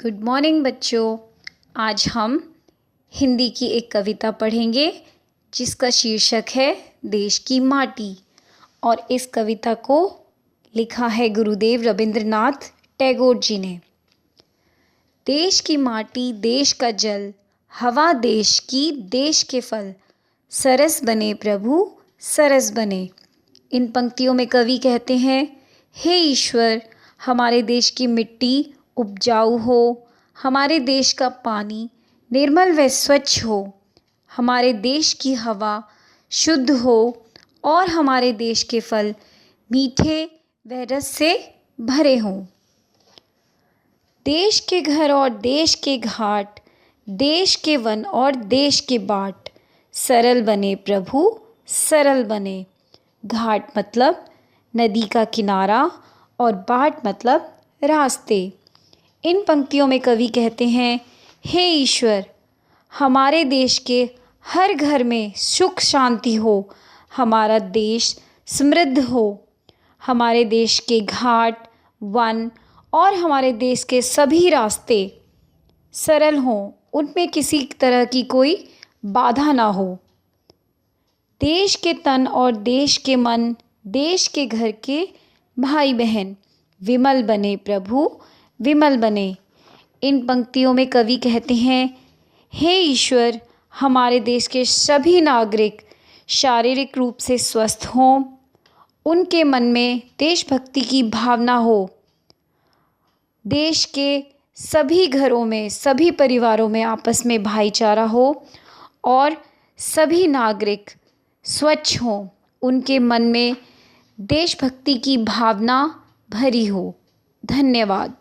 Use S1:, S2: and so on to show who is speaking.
S1: Good morning बच्चों। आज हम हिंदी की एक कविता पढ़ेंगे जिसका शीर्षक है देश की माटी। और इस कविता को लिखा है गुरुदेव रविंद्रनाथ टैगोर जी ने। देश की माटी, देश का जल, हवा देश की, देश के फल, सरस बने प्रभु सरस बने। इन पंक्तियों में कवि कहते हैं, हे ईश्वर, हमारे देश की मिट्टी उपजाऊ हो, हमारे देश का पानी निर्मल व स्वच्छ हो, हमारे देश की हवा शुद्ध हो और हमारे देश के फल मीठे व रस से भरे हों। देश के घर और देश के घाट, देश के वन और देश के बाट, सरल बने प्रभु सरल बने। घाट मतलब नदी का किनारा और बाट मतलब रास्ते। इन पंक्तियों में कवि कहते हैं, हे ईश्वर, हमारे देश के हर घर में सुख शांति हो, हमारा देश समृद्ध हो, हमारे देश के घाट, वन और हमारे देश के सभी रास्ते सरल हों, उनमें किसी तरह की कोई बाधा ना हो। देश के तन और देश के मन, देश के घर के भाई बहन विमल बने प्रभु विमल बने। इन पंक्तियों में कवि कहते हैं, हे ईश्वर, हमारे देश के सभी नागरिक शारीरिक रूप से स्वस्थ हों, उनके मन में देशभक्ति की भावना हो, देश के सभी घरों में, सभी परिवारों में आपस में भाईचारा हो और सभी नागरिक स्वच्छ हों, उनके मन में देशभक्ति की भावना भरी हो। धन्यवाद।